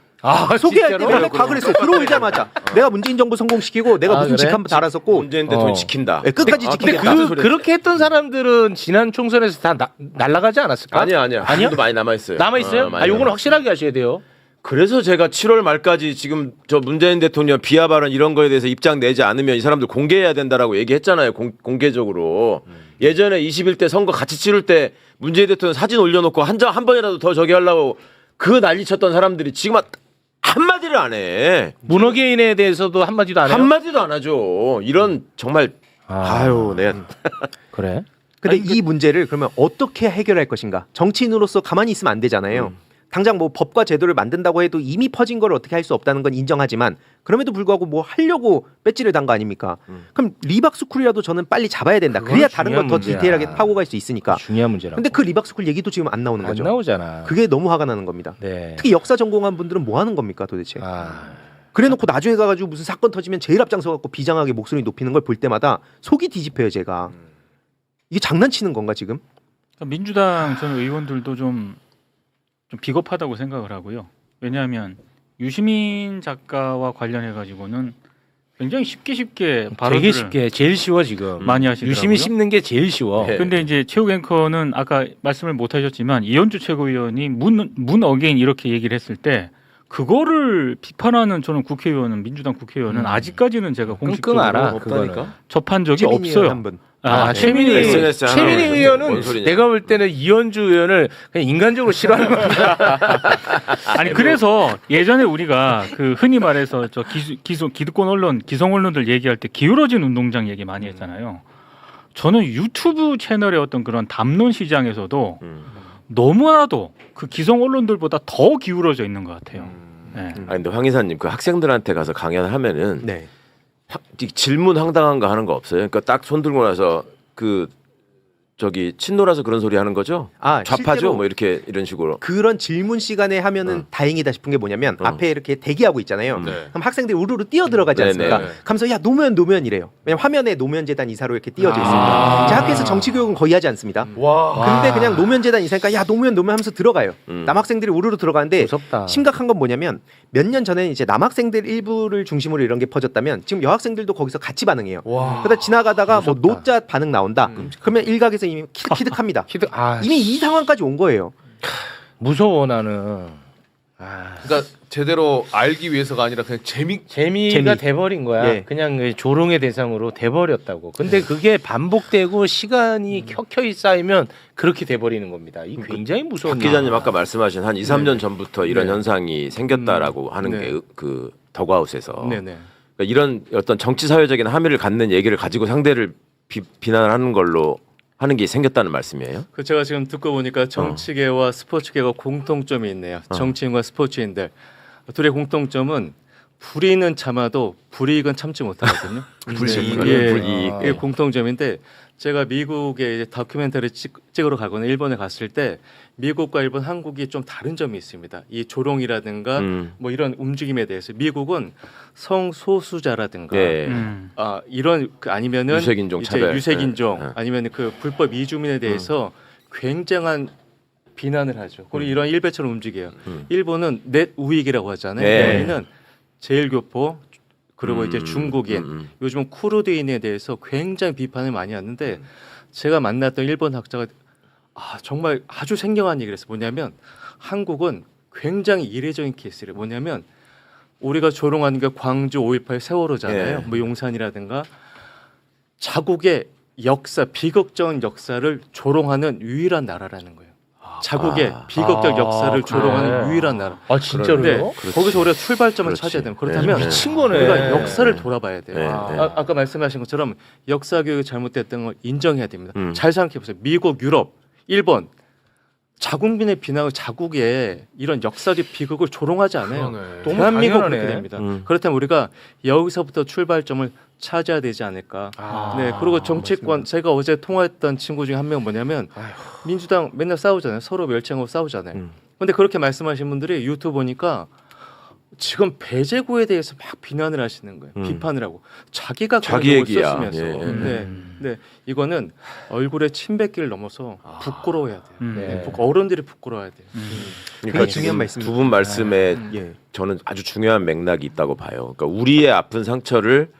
S6: 소개할 때
S2: 진짜로?
S6: 맨날 다 그랬어요. 들어오자마자 내가 문재인 정부 성공시키고 내가 무슨
S2: 그래?
S6: 직함 달았었고
S5: 문재인 대통령
S2: 어.
S5: 지킨다.
S6: 네, 끝까지
S2: 근데
S6: 지키겠다.
S2: 그렇게 했던 사람들은 지난 총선에서 다 날아가지 않았을까?
S5: 아니야.
S2: 아니야?
S5: 아직도 많이 남아 있어요.
S2: 남아 있어요?
S5: 많이
S2: 요건
S5: 남아
S2: 확실하게 하셔야 돼요.
S5: 그래서 제가 7월 말까지 지금 저 문재인 대통령 비하 발언 이런 거에 대해서 입장 내지 않으면 이 사람들 공개해야 된다라고 얘기했잖아요. 공개적으로. 예전에 21대 선거 같이 치를 때 문재인 대통령 사진 올려놓고 한 번이라도 더 저기 하려고 그 난리 쳤던 사람들이 지금 한마디를 안 해.
S2: 문어개인에 대해서도 한마디도 안 해요?
S5: 한마디도 안 하죠. 이런 정말 아유 내가
S2: 그래?
S6: 근데 이 문제를 그러면 어떻게 해결할 것인가? 정치인으로서 가만히 있으면 안 되잖아요. 당장 뭐 법과 제도를 만든다고 해도 이미 퍼진 걸 어떻게 할 수 없다는 건 인정하지만 그럼에도 불구하고 뭐 하려고 배지를 단 거 아닙니까? 그럼 리박스쿨이라도 저는 빨리 잡아야 된다. 그래야 다른 걸 더
S2: 중요한 문제야.
S6: 디테일하게 파고 갈 수 있으니까.
S2: 중요한 문제라고.
S6: 근데 그 리박스쿨 얘기도 지금 안 나오는
S2: 안
S6: 거죠.
S2: 나오잖아.
S6: 그게 너무 화가 나는 겁니다.
S2: 네.
S6: 특히 역사 전공한 분들은 뭐 하는 겁니까 도대체? 그래놓고 나중에 가가지고 무슨 사건 터지면 제일 앞장서 갖고 비장하게 목소리 높이는 걸 볼 때마다 속이 뒤집혀요 제가. 이게 장난치는 건가 지금?
S4: 그러니까 민주당 전 의원들도 좀 비겁하다고 생각을 하고요. 왜냐하면 유시민 작가와 관련해 가지고는 굉장히 쉽게 발언을
S2: 되게 쉽게 제일 쉬워 지금.
S4: 많이 하시더라고요.
S2: 유심히 씹는 게 제일 쉬워.
S5: 네.
S4: 근데 이제 최욱 앵커는 아까 말씀을 못 하셨지만 이현주 최고위원이 문 어게인 이렇게 얘기를 했을 때 그거를 비판하는 저는 국회의원은 민주당 국회의원은 아직까지는 제가 공식적으로
S2: 알아.
S5: 없다니까.
S4: 접한 적이
S6: 최민희 의원
S4: 없어요.
S6: 한 분.
S2: 최민희
S5: SNS 에 하나
S2: 최민희
S5: 올렸는데
S2: 의원은
S5: 뭔 소리냐.
S2: 내가 볼 때는 이현주 의원을 그냥 인간적으로 싫어하는 겁니다.
S4: 아니 그래서 예전에 우리가 그 흔히 말해서 저 기득권 언론, 기성 언론들 얘기할 때 기울어진 운동장 얘기 많이 했잖아요. 저는 유튜브 채널의 어떤 그런 담론 시장에서도 너무나도 그 기성 언론들보다 더 기울어져 있는 것 같아요. 네.
S5: 아 근데 황 이사님 그 학생들한테 가서 강연을 하면은
S6: 네.
S5: 질문 황당한 거 하는 거 없어요? 그러니까 딱 손 들고 나서 그 저기 친노라서 그런 소리 하는 거죠?
S6: 아,
S5: 좌파죠?
S6: 실제로
S5: 뭐 이렇게 이런 식으로.
S6: 그런 질문 시간에 하면은 다행이다 싶은 게 뭐냐면 앞에 이렇게 대기하고 있잖아요.
S3: 네.
S6: 그럼 학생들이 우르르 뛰어 들어가지
S5: 네,
S6: 않습니까?
S5: 네, 네.
S6: 가면서 야 노무현이래요. 왜냐면 화면에 노무현재단 이사로 이렇게 띄어져 있습니다. 제 학교에서 정치 교육은 거의 하지 않습니다. 근데 그냥 노무현재단 이사니까 야 노무현 하면서 들어가요. 남학생들이 우르르 들어가는데
S2: 무섭다.
S6: 심각한 건 뭐냐면 몇 년 전에는 이제 남학생들 일부를 중심으로 이런 게 퍼졌다면 지금 여학생들도 거기서 같이 반응해요. 그러다 지나가다가 뭐 노자 반응 나온다. 그러면 일각에서 이미 키득합니다. 이미 이 상황까지 온 거예요.
S2: 무서워 나는.
S3: 그러니까 제대로 알기 위해서가 아니라 그냥 재미가
S2: 재미가 돼버린 거야.
S6: 예.
S2: 그냥 그 조롱의 대상으로 돼버렸다고. 근데 그게 반복되고 시간이 켜켜이 쌓이면 그렇게 돼버리는 겁니다. 이 굉장히 무서운.
S5: 박 기자님 아까 말씀하신 한 2, 3년 전부터 이런
S2: 네.
S5: 현상이 생겼다라고 하는
S2: 네.
S5: 게 그 더그아웃에서
S2: 네네.
S5: 그러니까 이런 어떤 정치 사회적인 함의를 갖는 얘기를 가지고 상대를 비난하는 걸로 하는 게 생겼다는 말씀이에요?
S7: 그 제가 지금 듣고 보니까 정치계와 스포츠계가 공통점이 있네요. 정치인과 스포츠인들 둘의 공통점은 불이익은 참아도 불이익은 참지 못하거든요.
S5: 불이익.
S7: 예,
S5: 불이익.
S7: 이게 공통점인데 제가 미국에 이제 다큐멘터리 찍으러 가거나 일본에 갔을 때 미국과 일본, 한국이 좀 다른 점이 있습니다. 이 조롱이라든가 뭐 이런 움직임에 대해서 미국은 성소수자라든가
S5: 예.
S7: 이런 아니면은
S5: 유색인종
S7: 이제
S5: 차별.
S7: 유색인종
S5: 예.
S7: 아니면 그 불법 이주민에 대해서 굉장한 비난을 하죠. 그리고 이런 일베처럼 움직여요. 일본은 넷 우익이라고 하잖아요.
S5: 네.
S7: 여기는 제일교포 그리고 이제 중국인 요즘은 쿠르드인에 대해서 굉장히 비판을 많이 하는데 제가 만났던 일본 학자가 정말 아주 생경한 얘기를 했어요. 뭐냐면 한국은 굉장히 이례적인 케이스를 뭐냐면 우리가 조롱하는 게 광주 5.18 세월호잖아요.
S5: 예.
S7: 뭐 용산이라든가 자국의 역사, 비극적인 역사를 조롱하는 유일한 나라라는 거예요. 자국의 비극적 역사를 조롱하는 유일한 나라.
S2: 아 진짜로요?
S7: 근데 거기서 우리가 출발점을
S5: 그렇지.
S7: 찾아야 돼요. 그렇다면
S5: 네.
S2: 미친 거네.
S7: 우리가 역사를 돌아봐야 돼요.
S5: 네, 네.
S7: 아까 말씀하신 것처럼 역사 교육이 잘못됐던 걸 인정해야 됩니다.
S5: 음.
S7: 잘 생각해 보세요. 미국, 유럽, 일본 자국민의 비난을 자국의 이런 역사적 비극을 조롱하지 않아요.
S3: 그러네.
S2: 너무
S7: 대한민국
S2: 당연하네.
S7: 그렇게 됩니다.
S5: 음.
S7: 그렇다면 우리가 여기서부터 출발점을 찾아야 되지 않을까. 네, 그리고 정치권 제가 어제 통화했던 친구 중에 한 명 뭐냐면 민주당 맨날 싸우잖아요. 서로 멸치하고 싸우잖아요. 근데 그렇게 말씀하신 분들이 유튜브 보니까 지금 배제고에 대해서 막 비난을 하시는 거예요. 비판을 하고 자기가 그런
S5: 자기
S7: 용어를
S5: 얘기야.
S7: 썼으면서.
S5: 예.
S7: 네, 이거는 얼굴에 침 뱉기를 넘어서 부끄러워해야 돼요.
S2: 네.
S7: 어른들이 부끄러워야 돼요.
S5: 그러니까
S6: 되게 중요한 말씀입니다.
S5: 두 분 말씀에
S6: 예.
S5: 저는 아주 중요한 맥락이 있다고 봐요. 그러니까 우리의 아픈 상처를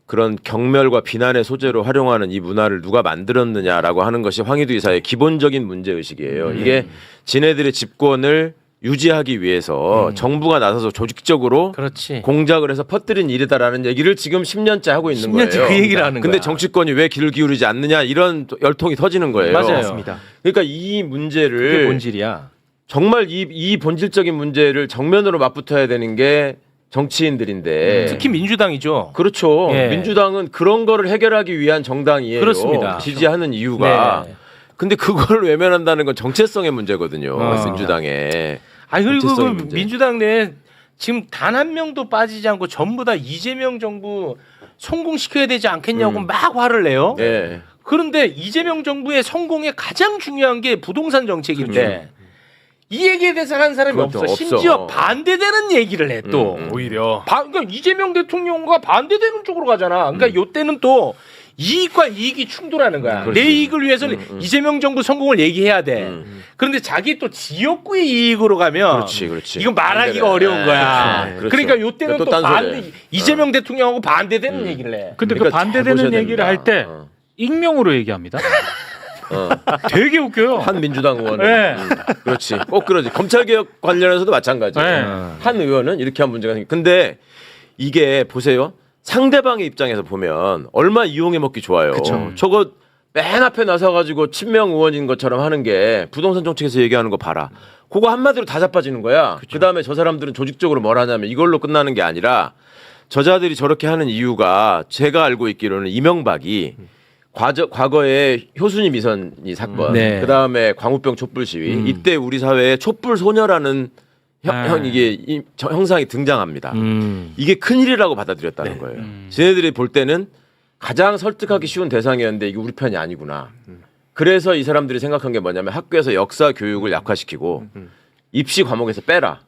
S5: 그런 경멸과 비난의 소재로 활용하는 이 문화를 누가 만들었느냐라고 하는 것이 황희두 이사의 기본적인 문제 의식이에요. 이게 지네들의 집권을 유지하기 위해서 정부가 나서서 조직적으로
S2: 그렇지.
S5: 공작을 해서 퍼뜨린 일이다라는 얘기를 지금 10년째 하고 있는
S2: 10년째
S5: 거예요.
S2: 그 얘기를 하는
S5: 근데
S2: 거야.
S5: 정치권이 왜 귀를 기울이지 않느냐 이런 열통이 터지는 거예요.
S2: 맞아요.
S6: 맞습니다.
S5: 그러니까 이
S2: 그게
S5: 문제를
S2: 본질이야.
S5: 정말 이 본질적인 문제를 정면으로 맞붙어야 되는 게 정치인들인데
S2: 특히 민주당이죠.
S5: 그렇죠.
S2: 예.
S5: 민주당은 그런 거를 해결하기 위한 정당이에요.
S2: 그렇습니다.
S5: 지지하는 이유가.
S2: 네.
S5: 근데 그걸 외면한다는 건 정체성의 문제거든요.
S2: 맞습니다.
S5: 민주당에.
S2: 아니 그리고 그
S5: 정체성의 문제.
S2: 민주당 내에 지금 단 한 명도 빠지지 않고 전부 다 이재명 정부 성공시켜야 되지 않겠냐고 막 화를 내요.
S5: 예.
S2: 그런데 이재명 정부의 성공에 가장 중요한 게 부동산 정책인데 이 얘기에 대해서 하는 사람이
S5: 그것도
S2: 없어.
S5: 없어.
S2: 심지어 반대되는 얘기를 해 또.
S3: 오히려
S2: 그러니까 이재명 대통령과 반대되는 쪽으로 가잖아. 그러니까 요때는 또 이익과 이익이 충돌하는 거야.
S5: 그렇지.
S2: 내 이익을 위해서는 이재명 정부 성공을 얘기해야 돼. 그런데 자기 또 지역구의 이익으로 가면
S5: 그렇지.
S2: 이건 말하기가
S5: 반대네.
S2: 어려운 거야.
S5: 그렇죠.
S2: 그러니까 요때는
S5: 또
S2: 또
S5: 딴소리야.
S2: 반대 이재명 대통령하고 반대되는 얘기를 해.
S4: 근데 그
S5: 그러니까 잘
S4: 반대되는
S5: 보셔야
S4: 얘기를
S5: 됩니다.
S4: 할 때 익명으로 얘기합니다. 되게 웃겨요.
S5: 한 민주당 의원은
S4: 네.
S5: 그렇지. 꼭 그러지. 검찰개혁 관련해서도 마찬가지예요.
S4: 네.
S5: 한 의원은 이렇게 한 문제가 생겨. 근데 이게 보세요. 상대방의 입장에서 보면 얼마 이용해 먹기 좋아요. 저거 맨 앞에 나서가지고 친명 의원인 것처럼 하는 게 부동산 정책에서 얘기하는 거 봐라. 그거 한마디로 다 자빠지는 거야. 그다음에 저 사람들은 조직적으로 뭘 하냐면 이걸로 끝나는 게 아니라 저자들이 저렇게 하는 이유가 제가 알고 있기로는 이명박이 과거에 효순이 미선이 사건,
S2: 네.
S5: 그다음에 광우병 촛불 시위, 이때 우리 사회에 촛불 소녀라는 이게 형상이 등장합니다. 이게 큰일이라고 받아들였다는 거예요. 쟤네들이 볼 때는 가장 설득하기 쉬운 대상이었는데 이게 우리 편이 아니구나. 그래서 이 사람들이 생각한 게 뭐냐면 학교에서 역사 교육을 약화시키고 입시 과목에서 빼라.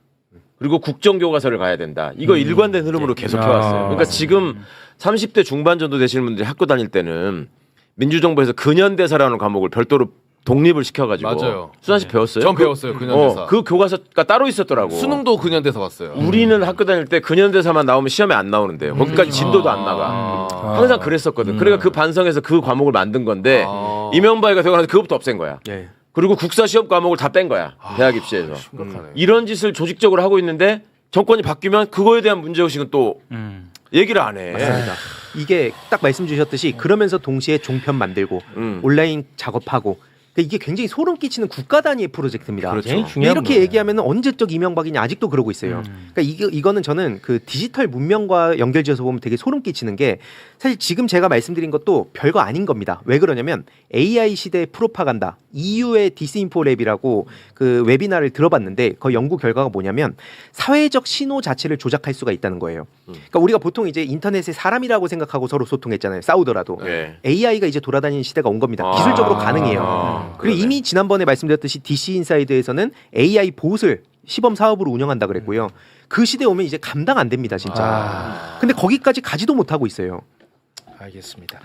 S5: 그리고 국정교과서를 가야 된다. 이거 일관된 흐름으로 계속 해왔어요. 그러니까 지금 30대 중반 정도 되시는 분들이 학교 다닐 때는 민주정부에서 근현대사라는 과목을 별도로 독립을 시켜가지고
S3: 맞아요.
S5: 수산 씨 배웠어요?
S3: 전 배웠어요. 근현대사.
S5: 그 교과서가 따로 있었더라고.
S3: 수능도 근현대사 봤어요.
S5: 우리는 학교 다닐 때 근현대사만 나오면 시험에 안 나오는데요. 거기까지 진도도 안 나가. 항상 그랬었거든. 그러니까 그 반성해서 그 과목을 만든 건데 이명박이가 되고 나서 그것부터 없앤 거야.
S6: 예.
S5: 그리고 국사 시험 과목을 다 뺀 거야. 대학 입시에서.
S3: 심각하네.
S5: 이런 짓을 조직적으로 하고 있는데 정권이 바뀌면 그거에 대한 문제의식은 또 얘기를 안 해.
S6: 맞습니다. 이게 딱 말씀 주셨듯이 그러면서 동시에 종편 만들고 온라인 작업하고 그러니까 이게 굉장히 소름 끼치는 국가 단위의 프로젝트입니다.
S5: 그렇죠.
S2: 제일 중요한
S6: 이렇게
S2: 거예요.
S6: 얘기하면 언제적 이명박이냐 아직도 그러고 있어요. 그러니까 이거는 저는 그 디지털 문명과 연결지어서 보면 되게 소름 끼치는 게 사실 지금 제가 말씀드린 것도 별거 아닌 겁니다. 왜 그러냐면 AI 시대의 프로파간다 EU의 디스인포랩이라고 그 웨비나를 들어봤는데 그 연구 결과가 뭐냐면 사회적 신호 자체를 조작할 수가 있다는 거예요. 그러니까 우리가 보통 이제 인터넷에 사람이라고 생각하고 서로 소통했잖아요. 싸우더라도
S5: 네.
S6: AI가 이제 돌아다니는 시대가 온 겁니다. 기술적으로 가능해요. 그리고
S5: 그러네.
S6: 이미 지난번에 말씀드렸듯이 DC 인사이드에서는 AI 봇을 시범 사업으로 운영한다 그랬고요. 그 시대 오면 이제 감당 안 됩니다, 진짜. 근데 거기까지 가지도 못하고 있어요.
S2: 알겠습니다.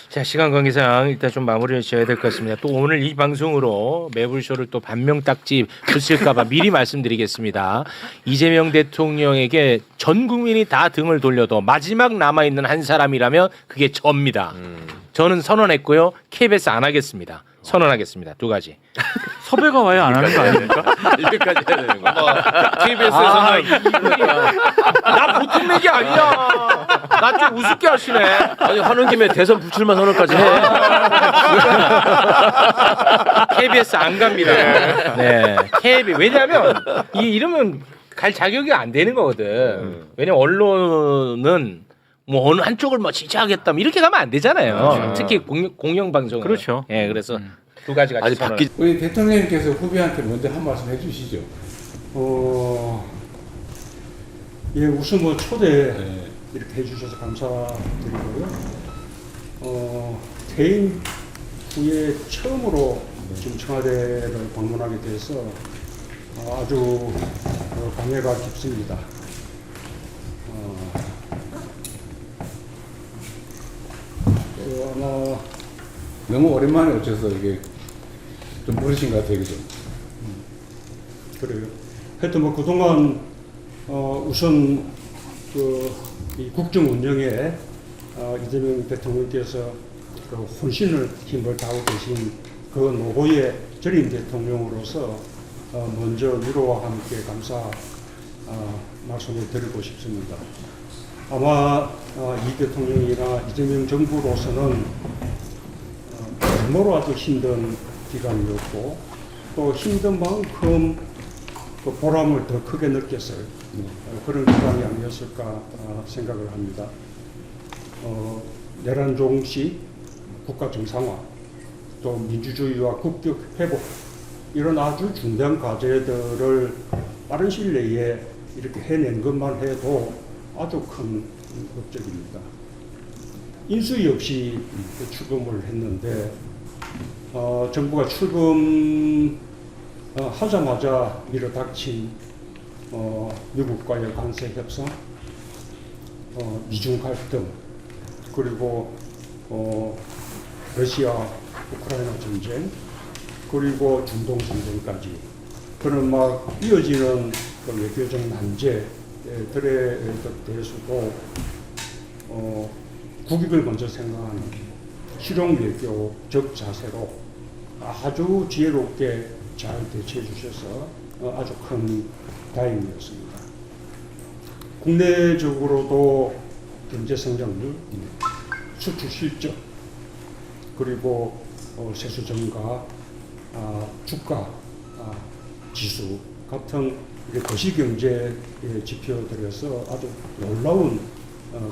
S2: 자, 시간 관계상 일단 좀 마무리를 지어야 될 것 같습니다. 또 오늘 이 방송으로 매불쇼를 또 반명딱지 붙일까봐 미리 말씀드리겠습니다. 이재명 대통령에게 전 국민이 다 등을 돌려도 마지막 남아있는 한 사람이라면 그게 저입니다. 저는 선언했고요. KBS 안 하겠습니다. 선언하겠습니다. 두 가지.
S4: 섭외가 와야 안 하는 거 아닙니까?
S5: 이렇게까지 해야 되는 거야.
S3: KBS에서는
S2: 나 보통 얘기 아니야. 나 좀 우습게 하시네.
S5: 아니 하는 김에 대선 불출마 선언까지 해.
S2: KBS 안 갑니다. 네, KBS 왜냐하면 이러면 갈 자격이 안 되는 거거든. 왜냐면 언론은 뭐 어느 한쪽을 뭐 지지하겠다 이렇게 가면 안 되잖아요. 특히 공영 방송은.
S4: 그렇죠.
S2: 예, 그래서 두 가지 같이
S5: 아니
S2: 선언.
S5: 바뀌
S8: 우리 대통령님께서 후배한테 먼저 한 말씀 해주시죠. 예, 우선 초대 이렇게 해주셔서 감사드리고요. 퇴임 후에 처음으로 지금 청와대를 방문하게 돼서 아주 감회가 깊습니다. 너무 오랜만에 어째서 이게 좀 버릇인 것 같아요, 그죠? 그래요. 하여튼 뭐 그동안 우선 이 국정 운영에 이재명 대통령께서 그 혼신을 힘을 다하고 계신 그 노고의 전임 대통령으로서 먼저 위로와 함께 감사 말씀을 드리고 싶습니다. 아마 이 대통령이나 이재명 정부로서는 정말로 아주 힘든 기간이었고 또 힘든 만큼 그 보람을 더 크게 느꼈어요. 그런 기간이 아니었을까 생각을 합니다. 내란 종식, 국가 정상화, 또 민주주의와 국격 회복 이런 아주 중대한 과제들을 빠른 시일 내에 이렇게 해낸 것만 해도 아주 큰 업적입니다. 인수위 없이 출범을 했는데 정부가 출범하자마자 밀어닥친 미국과의 관세 협상, 미중 갈등, 그리고 러시아 우크라이나 전쟁, 그리고 중동 전쟁까지 그런 막 이어지는 그 외교적 난제들에 대해서도 국익을 먼저 생각하는 실용 외교적 자세로 아주 지혜롭게 잘 대처해 주셔서 아주 큰 다행이었습니다. 국내적으로도 경제 성장률, 수출 실적, 그리고 세수 증가, 주가 지수 같은 거시경제 지표들에서 아주 놀라운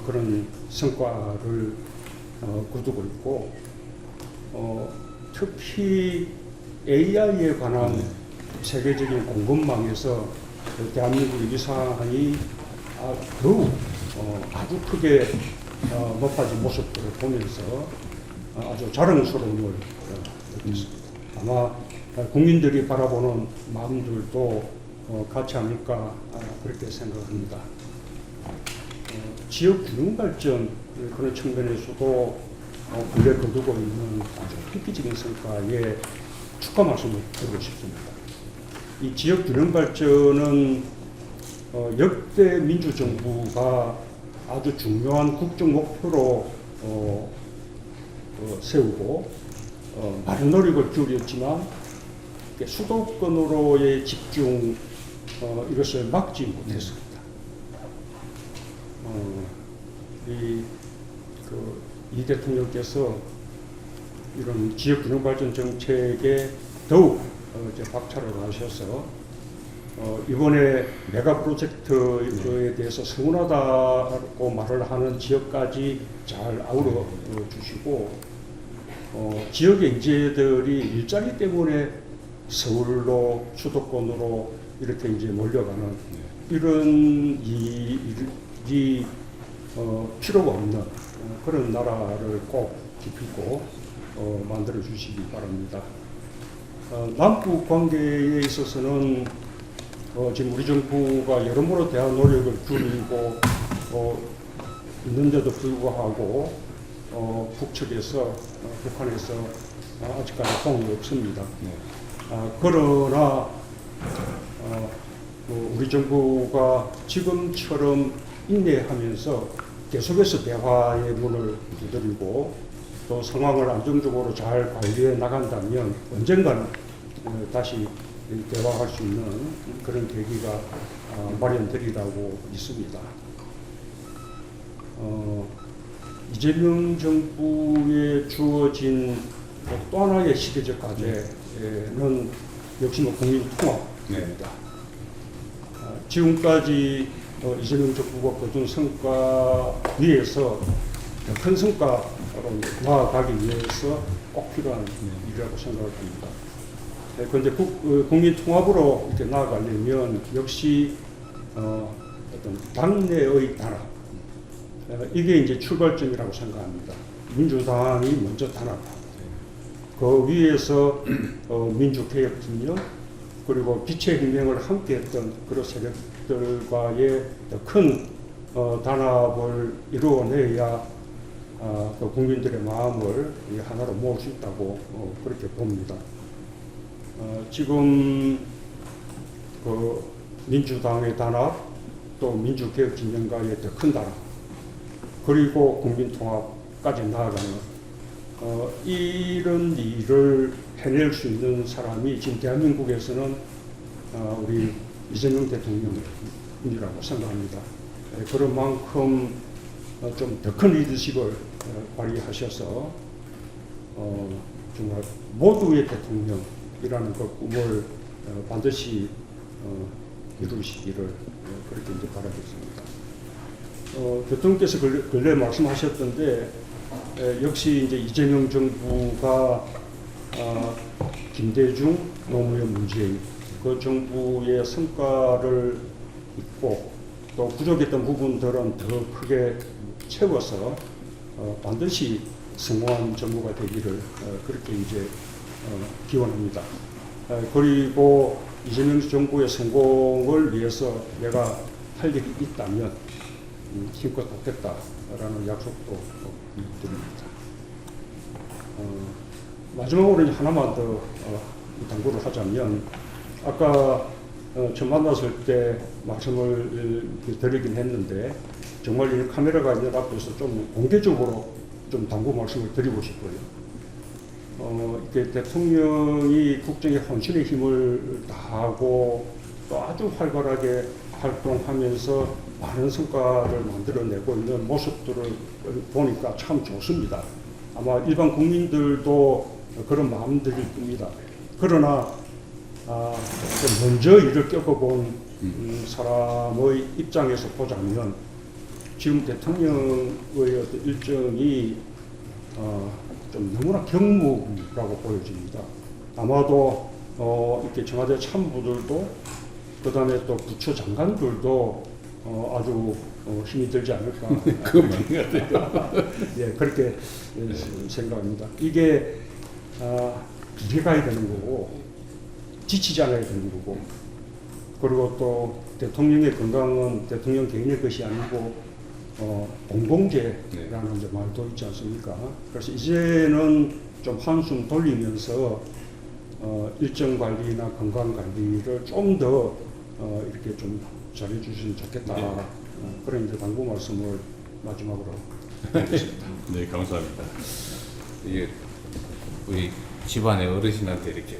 S8: 그런 성과를 거두고 있고 특히 AI에 관한 세계적인 공급망에서 대한민국의 위상이 더욱 아주 크게 높아진 모습들을 보면서 아주 자랑스러움을 느꼈습니다. 아마 국민들이 바라보는 마음들도 같지 않을까 그렇게 생각합니다. 지역 균형 발전 그런 측면에서도 근래 거두고 있는 아주 획기적인 성과에 축하 말씀을 드리고 싶습니다. 이 지역 균형 발전은 역대 민주정부가 아주 중요한 국정 목표로 세우고 많은 노력을 기울였지만 수도권으로의 집중 이것을 막지 못했습니다. 이 대통령께서 이런 지역 균형 발전 정책에 더욱 이제 박차를 하셔서 이번에 메가 프로젝트에 대해서 성운하다고 말을 하는 지역까지 잘 아우러 주시고 지역의 인재들이 일자리 때문에 서울로 수도권으로 이렇게 이제 몰려가는 이런 일이 필요가 없는 그런 나라를 꼭 지키고 만들어 주시기 바랍니다. 남북 관계에 있어서는 지금 우리 정부가 여러모로 대한 노력을 기울이고 있는데도 불구하고 북측에서 북한에서 아직까지 통이 없습니다. 그러나 우리 정부가 지금처럼 인내하면서 계속해서 대화의 문을 두드리고 또 상황을 안정적으로 잘 관리해 나간다면 언젠가는 다시 대화할 수 있는 그런 계기가 마련되리라고 믿습니다. 이재명 정부에 주어진 또 하나의 시대적 과제는 역시 국민 통합입니다. 지금까지 이재명 정부가 거둔 성과 위에서 더 큰 성과로 나아가기 위해서 꼭 필요한 일이라고 생각을 합니다. 그런데 국민 통합으로 이렇게 나아가려면 역시 어떤 당내의 단합 이게 이제 출발점이라고 생각합니다. 민주당이 먼저 단합하고 그 위에서 민주개혁진영 그리고 빛의 혁명을 함께했던 그런 세력들과의 더 큰 단합을 이루어내야 또 국민들의 마음을 이 하나로 모을 수 있다고 그렇게 봅니다. 지금 그 민주당의 단합, 또 민주개혁 진영가의 더 큰 단합, 그리고 국민통합까지 나아가는 이런 일을 해낼 수 있는 사람이 지금 대한민국에서는 우리 이재명 대통령이라고 생각합니다. 그런 만큼 좀 더 큰 리더십을 발휘하셔서 정말 모두의 대통령이라는 그 꿈을 반드시 이루시기를 그렇게 이제 바라겠습니다. 대통령께서 근래 말씀하셨던데 역시 이제 이재명 정부가 김대중, 노무현, 문재인 그 정부의 성과를 잊고 또 부족했던 부분들은 더 크게 채워서 반드시 성공한 정부가 되기를 그렇게 이제 기원합니다. 그리고 이재명 정부의 성공을 위해서 내가 할 일이 있다면 힘껏 하겠다라는 약속도 드립니다. 마지막으로 이제 하나만 더 당부를 하자면 아까 처음 만났을 때 말씀을 드리긴 했는데 정말 이 카메라가 있는 앞에서 좀 공개적으로 좀 당부 말씀을 드리고 싶어요. 이렇게 대통령이 국정에 혼신의 힘을 다하고 또 아주 활발하게 활동하면서 많은 성과를 만들어내고 있는 모습들을 보니까 참 좋습니다. 아마 일반 국민들도 그런 마음들일 겁니다. 그러나 먼저 일을 겪어본 사람의 입장에서 보자면 지금 대통령의 어떤 일정이 좀 너무나 경무라고 보여집니다. 아마도 이렇게 청와대 참모들도 그다음에 또 부처 장관들도 아주 힘이 들지 않을까.
S9: 그건 맞는 것 같아요.
S8: 예, 그렇게 생각합니다. 이게 길게 가야 되는 거고 지치지 않아야 되는 거고 그리고 또 대통령의 건강은 대통령 개인의 것이 아니고 공공재라는 이제 말도 있지 않습니까? 그래서 이제는 좀 한숨 돌리면서 일정 관리나 건강 관리를 좀 더 이렇게 좀 잘해 주시면 좋겠다. 그런 이제 당부 말씀을 마지막으로 드리겠습니다.
S9: 네, 감사합니다. 이게 우리 집안의 어르신한테 이렇게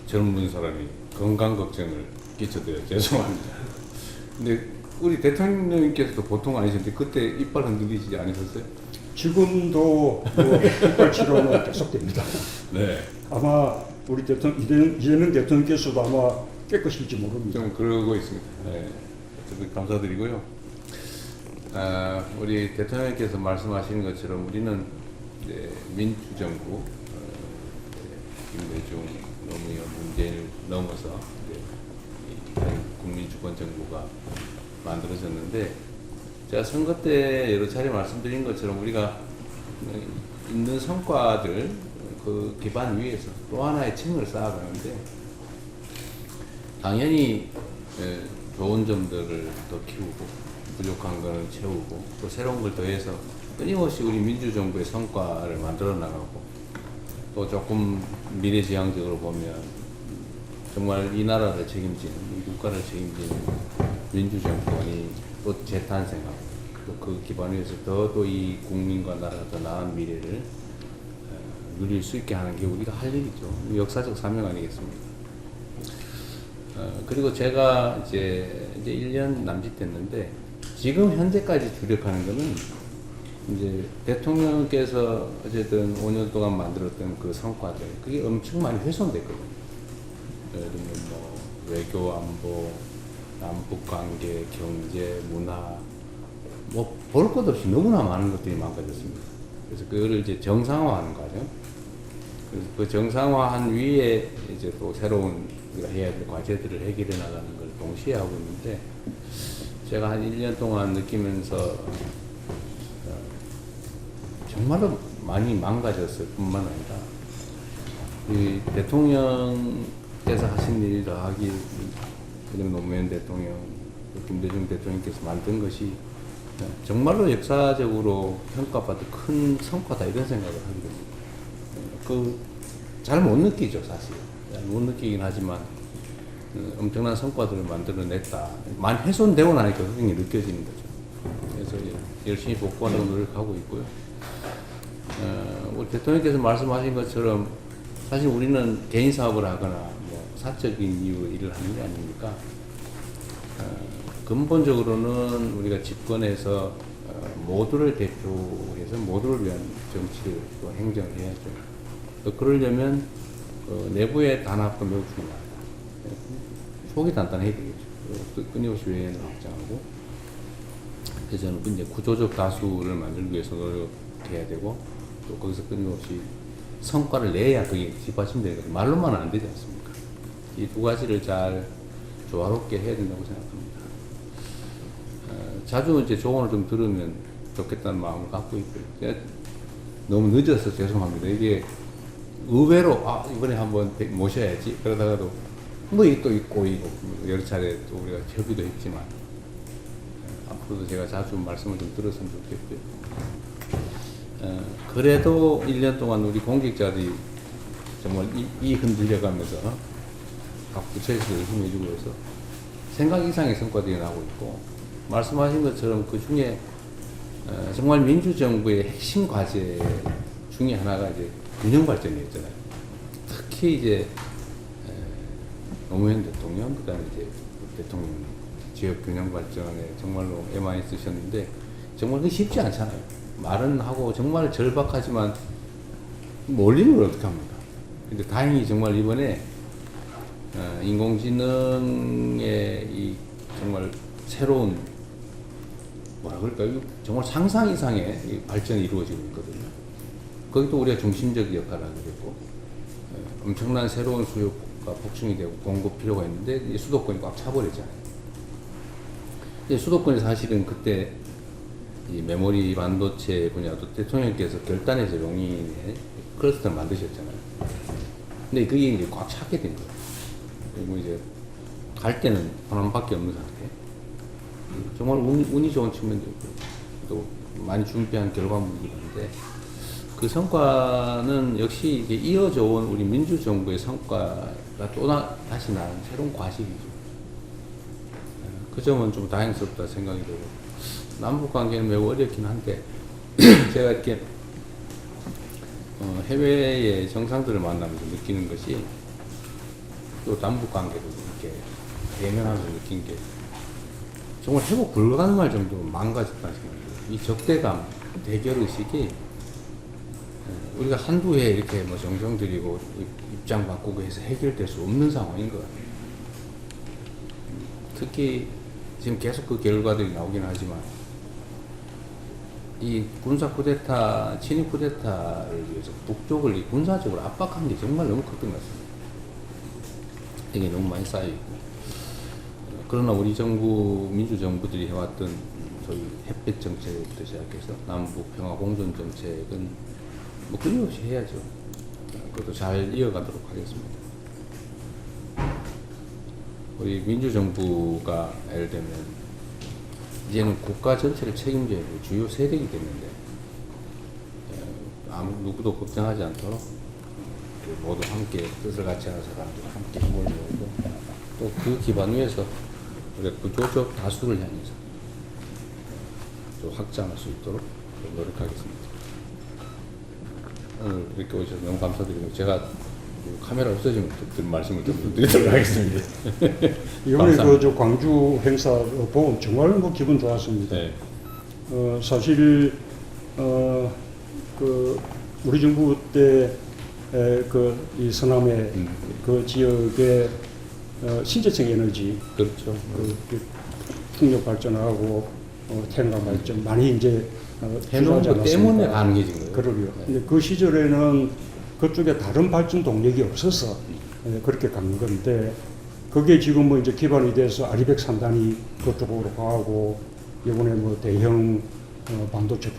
S9: 젊은 사람이 건강 걱정을 끼쳐드려 죄송합니다. 근데 우리 대통령님께서도 보통 아니셨는데 그때 이빨 흔들리시지 않으셨어요?
S8: 지금도 이빨 치료는 계속됩니다.
S9: 네.
S8: 아마 우리 이재명 대통령께서도 아마 깨끗일지 모릅니다.
S9: 좀 그러고 있습니다. 네. 어쨌든 감사드리고요. 우리 대통령께서 말씀하시는 것처럼 우리는 이제 민주정부, 김대중, 노무현, 문재인을 넘어서 이제 국민주권정부가 만들어졌는데 제가 선거 때 여러 차례 말씀드린 것처럼 우리가 있는 성과들 그 기반 위에서 또 하나의 층을 쌓아가는데 당연히 좋은 점들을 더 키우고 부족한 거는 채우고 또 새로운 걸 더해서 끊임없이 우리 민주정부의 성과를 만들어 나가고 또 조금 미래지향적으로 보면 정말 이 나라를 책임지는 이 국가를 책임지는 민주정권이 또 재탄생하고 또 그 기반 위에서 더 이 국민과 나라가 더 나은 미래를 누릴 수 있게 하는 게 우리가 할 일이죠. 역사적 사명 아니겠습니까? 그리고 제가 이제 1년 남짓 됐는데 지금 현재까지 주력하는 거는 이제 대통령께서 어쨌든 5년 동안 만들었던 그 성과들 그게 엄청 많이 훼손됐거든요. 예를 들면 뭐 외교 안보, 남북 관계, 경제, 문화 뭐 볼 것 없이 너무나 많은 것들이 망가졌습니다. 그래서 그거를 이제 정상화하는 과정. 그래서 그 정상화한 위에 이제 또 새로운 우리가 해야 될 과제들을 해결해 나가는 걸 동시에 하고 있는데 제가 한 1년 동안 느끼면서 정말로 많이 망가졌을 뿐만 아니라 이 대통령께서 하신 일을 더하기 노무현 대통령, 김대중 대통령께서 만든 것이 정말로 역사적으로 평가받을 큰 성과다 이런 생각을 하게 됩니다. 잘 못 느끼죠 사실. 잘 못 느끼긴 하지만 엄청난 성과들을 만들어냈다. 많이 훼손되고 나니까 그게 느껴지는 거죠. 그래서 열심히 복구하려고 노력하고 있고요. 우리 대통령께서 말씀하신 것처럼 사실 우리는 개인 사업을 하거나 뭐 사적인 이유로 일을 하는 게 아닙니까? 근본적으로는 우리가 집권해서 모두를 대표해서 모두를 위한 정치를 또 행정을 해야죠. 또 그러려면 내부의 단합도 매우 중요합니다. 속이 단단해야 되겠죠. 또 끊임없이 외연을 확장하고, 그래서 저는 이제 구조적 다수를 만들기 위해서 노력해야 되고, 또 거기서 끊임없이 성과를 내야 그게 뒷받침되는 거죠. 말로만 안 되지 않습니까? 이 두 가지를 잘 조화롭게 해야 된다고 생각합니다. 자주 이제 조언을 좀 들으면 좋겠다는 마음을 갖고 있고요. 너무 늦어서 죄송합니다. 이게 의외로 이번에 한번 모셔야지 그러다가도 뭐 이게 또 꼬이고 여러 차례 또 우리가 협의도 했지만 앞으로도 제가 자주 말씀을 좀 들었으면 좋겠고요. 그래도 1년 동안 우리 공직자들이 정말 이 흔들려가면서 각 부처에서 열심히 해주고 해서 생각 이상의 성과들이 나오고 있고, 말씀하신 것처럼 그 중에 정말 민주정부의 핵심 과제 중에 하나가 이제 균형 발전이었잖아요. 특히 이제 노무현 대통령, 그다음에 이제 대통령 지역 균형 발전에 정말로 애 많이 쓰셨는데 정말 그 쉽지 않잖아요. 말은 하고 정말 절박하지만 몰리는 어떻게 합니까? 근데 다행히 정말 이번에 인공지능의 이 정말 새로운 뭐라 그럴까요? 정말 상상 이상의 발전이 이루어지고 있거든요. 거기도 우리가 중심적 역할을 하게 됐고, 엄청난 새로운 수요가 폭증이 되고 공급 필요가 있는데 수도권이 꽉 차버렸잖아요. 수도권이 사실은 그때 이 메모리 반도체 분야도 대통령께서 결단해서 용인에 클러스터를 만드셨잖아요. 근데 그게 이제 꽉 차게 된 거예요. 그리고 이제 갈 때는 호남밖에 없는 상태. 정말 운이 좋은 측면도 있고 또 많이 준비한 결과물인데, 그 성과는 역시 이게 이어져 온 우리 민주정부의 성과가 또 다시 나는 새로운 과실이죠. 그 점은 좀 다행스럽다 생각이 되고, 남북 관계는 매우 어렵긴 한데 제가 이렇게 해외의 정상들을 만나면서 느끼는 것이, 또 남북 관계도 이렇게 대면하면서 느낀 게 정말 회복 불가능할 정도로 망가졌다는 생각이 들어요. 이 적대감, 대결 의식이 우리가 한두 해 이렇게 뭐 정성 들이고 입장 바꾸고 해서 해결될 수 없는 상황인 것 같아요. 특히 지금 계속 그 결과들이 나오긴 하지만 이 군사 쿠데타, 친일 쿠데타를 위해서 북쪽을 군사적으로 압박한 게 정말 너무 컸던 것 같습니다. 이게 너무 많이 쌓여있고, 그러나 우리 정부, 민주정부들이 해왔던 소위 햇볕 정책부터 시작해서 남북 평화 공존 정책은 뭐 끊임없이 해야죠. 그것도 잘 이어가도록 하겠습니다. 우리 민주정부가 예를 들면 이제는 국가 전체를 책임져야 될 주요 세력이 됐는데, 누구도 걱정하지 않도록 모두 함께 뜻을 같이 하는 사람들 함께 힘을 모으고, 또 그 기반 위에서 우리가 구조적 다수를 향해서 좀 확장할 수 있도록 노력하겠습니다. 오늘 이렇게 오셔서 너무 감사드리고, 제가 카메라 없어지면 말씀을 좀 드리도록 하겠습니다.
S8: 이번에 그 광주 행사 보면 정말 뭐 기분 좋았습니다.
S9: 네.
S8: 사실 그 우리 정부 때 그 이 서남의 그 지역의 신재생 에너지,
S9: 그렇죠.
S8: 그 풍력 발전하고 태양광 발전 많이 이제
S9: 해놓은 것 때문에 가능해진 거예요.
S8: 그러게요. 근데 그 시절에는 그쪽에 다른 발전 동력이 없어서 그렇게 간 건데, 그게 지금 뭐 이제 기반이 돼서 아리백 산단이 그쪽으로 가고, 이번에 뭐 대형 반도체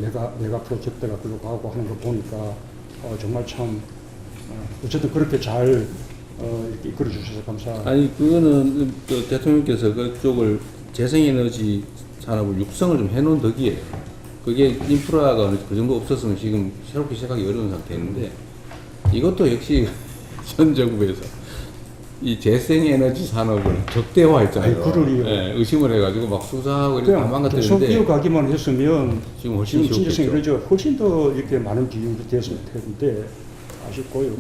S8: 메가 프로젝트가 그로 가고 하는 거 보니까 정말 참 어쨌든 그렇게 잘 이렇게 이끌어 주셔서 감사합니다.
S9: 아니 그거는 또 대통령께서 그쪽을 재생에너지 산업을 육성을 좀 해놓은 덕이에요. 그게 인프라가 그 정도 없었으면 지금 새롭게 시작하기 어려운 상태였는데 이것도 역시 현 정부에서 이 재생에너지 산업을 적대화했잖아요.
S8: 아니, 그러게요.
S9: 예, 의심을 해가지고 막 수사하고 이렇게 다
S8: 대선
S9: 망가뜨리는데
S8: 기억하기만 했으면
S9: 지금 훨씬
S8: 지금 진짜
S9: 쉬웠겠죠.
S8: 에너지가 훨씬 더 이렇게 많은 비율로 됐을 텐데 아쉽고요.